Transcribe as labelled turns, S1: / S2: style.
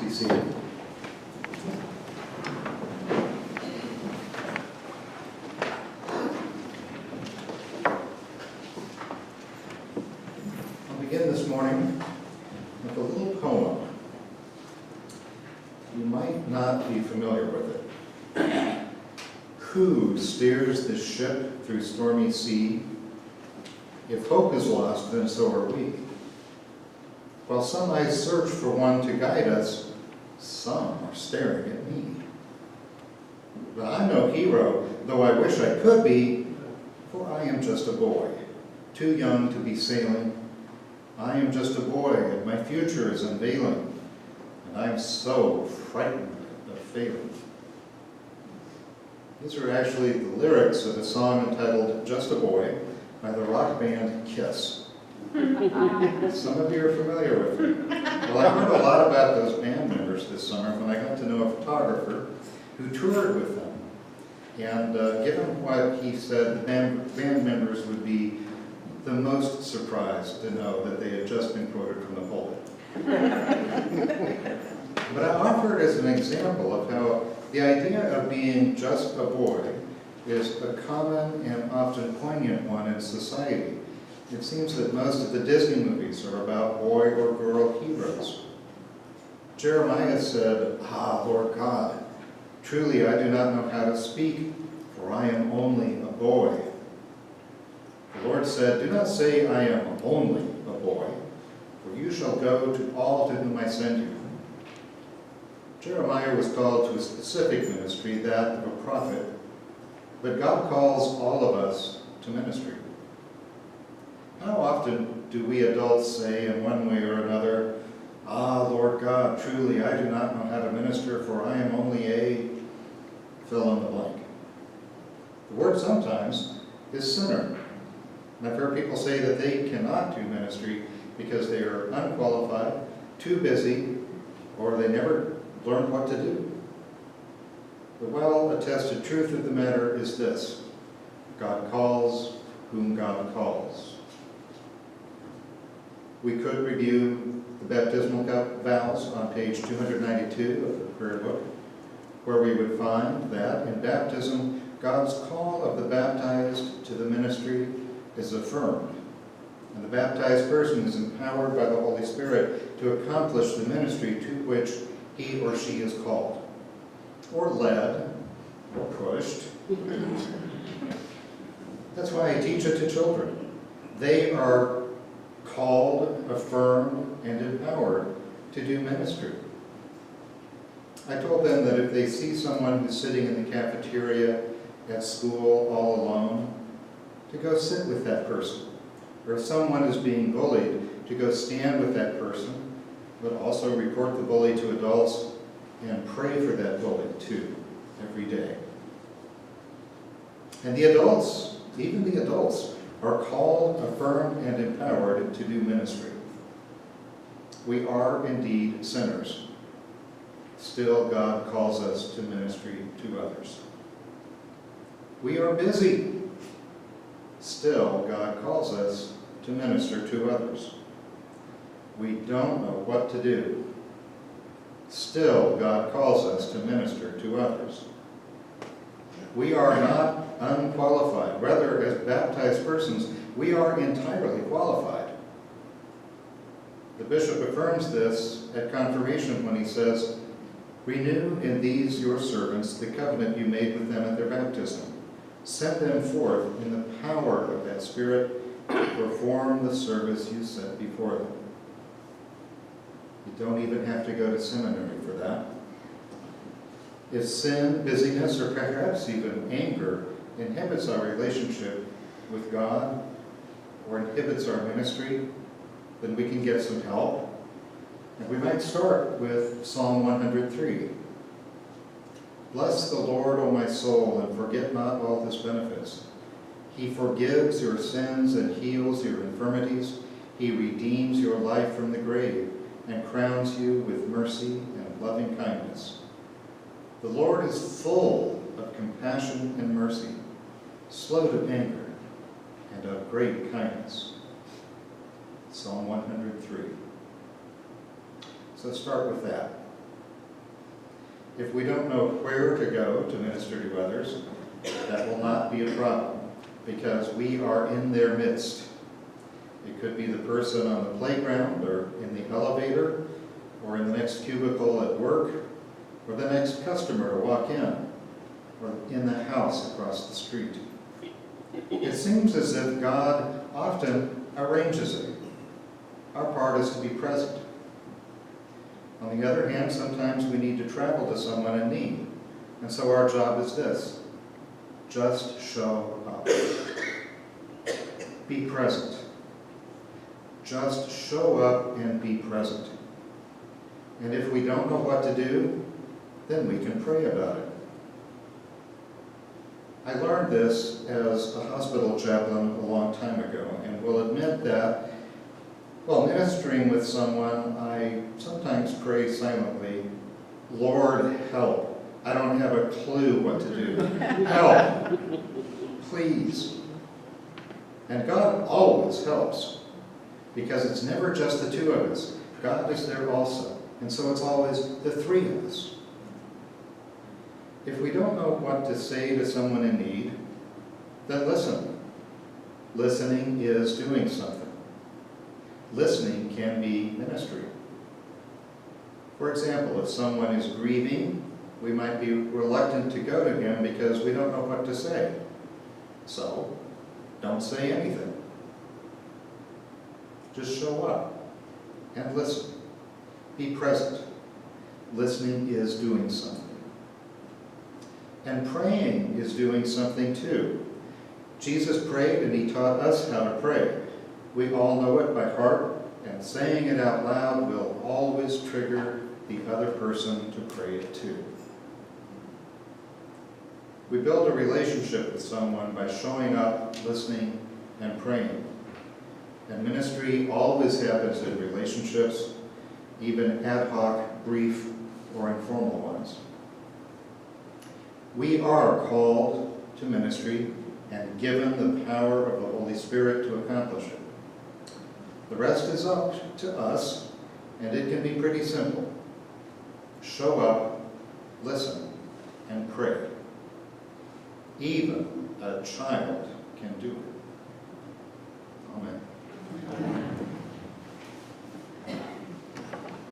S1: be seated. I'll begin this morning with a little poem. You might not be familiar with it. Who steers the ship through stormy sea? If hope is lost, then so are we. While some eyes search for one to guide us, some are staring at me. But I'm no hero, though I wish I could be, for I am just a boy, too young to be sailing. I am just a boy, and my future is unveiling, and I'm so frightened of failing. These are actually the lyrics of a song entitled Just a Boy by the rock band Kiss. Some of you are familiar with it. Well, I heard a lot about those band members this summer when I got to know a photographer who toured with them. And given what he said, the band members would be the most surprised to know that they had just been quoted from the pulpit. But I offer it as an example of how the idea of being just a boy is a common and often poignant one in society. It seems that most of the Disney movies are about boy or girl heroes. Jeremiah said, "Ah, Lord God, truly I do not know how to speak, for I am only a boy." The Lord said, "Do not say I am only a boy, for you shall go to all to whom I send you." Jeremiah was called to a specific ministry, that of a prophet, but God calls all of us to ministry. How often do we adults say in one way or another, "Ah, Lord God, truly I do not know how to minister, for I am only a..." fill in the blank. The word sometimes is sinner. And I've heard people say that they cannot do ministry because they are unqualified, too busy, or they never learned what to do. The well-attested truth of the matter is this: God calls whom God calls. We could review the baptismal vows on page 292 of the prayer book, where we would find that in baptism, God's call of the baptized to the ministry is affirmed, and the baptized person is empowered by the Holy Spirit to accomplish the ministry to which he or she is called, or led, or pushed. That's why I teach it to children. They are called, affirmed, and empowered to do ministry. I told them that if they see someone who's sitting in the cafeteria at school all alone, to go sit with that person. Or if someone is being bullied, to go stand with that person, but also report the bully to adults and pray for that bully too, every day. And the adults, even the adults, are called, affirmed, and empowered to do ministry. We are indeed sinners. Still, God calls us to ministry to others. We are busy. Still, God calls us to minister to others. We don't know what to do. Still, God calls us to minister to others. We are not unqualified. Rather, as baptized persons, we are entirely qualified. The bishop affirms this at confirmation when he says, "Renew in these your servants the covenant you made with them at their baptism. Send them forth in the power of that Spirit to perform the service you set before them." You don't even have to go to seminary for that. If sin, busyness, or perhaps even anger inhibits our relationship with God or inhibits our ministry, then we can get some help. And we might start with Psalm 103. "Bless the Lord, O my soul, and forget not all his benefits. He forgives your sins and heals your infirmities. He redeems your life from the grave and crowns you with mercy and loving kindness. The Lord is full of compassion and mercy, slow to anger, and of great kindness." Psalm 103. So let's start with that. If we don't know where to go to minister to others, that will not be a problem, because we are in their midst. It could be the person on the playground, or in the elevator, or in the next cubicle at work, or the next customer to walk in, or in the house across the street. It seems as if God often arranges it. Our part is to be present. On the other hand, sometimes we need to travel to someone in need. And so our job is this: just show up. Be present. Just show up and be present. And if we don't know what to do, then we can pray about it. I learned this as a hospital chaplain a long time ago, and will admit that while ministering with someone, I sometimes pray silently, "Lord, help. I don't have a clue what to do. Help, please." And God always helps, because it's never just the two of us. God is there also. And so it's always the three of us. If we don't know what to say to someone in need, then listen. Listening is doing something. Listening can be ministry. For example, if someone is grieving, we might be reluctant to go to him because we don't know what to say. So, don't say anything. Just show up and listen. Be present. Listening is doing something. And praying is doing something too. Jesus prayed and he taught us how to pray. We all know it by heart, and saying it out loud will always trigger the other person to pray it too. We build a relationship with someone by showing up, listening, and praying. And ministry always happens in relationships, even ad hoc, brief, or informal ones. We are called to ministry and given the power of the Holy Spirit to accomplish it. The rest is up to us, and it can be pretty simple. Show up, listen, and pray. Even a child can do it.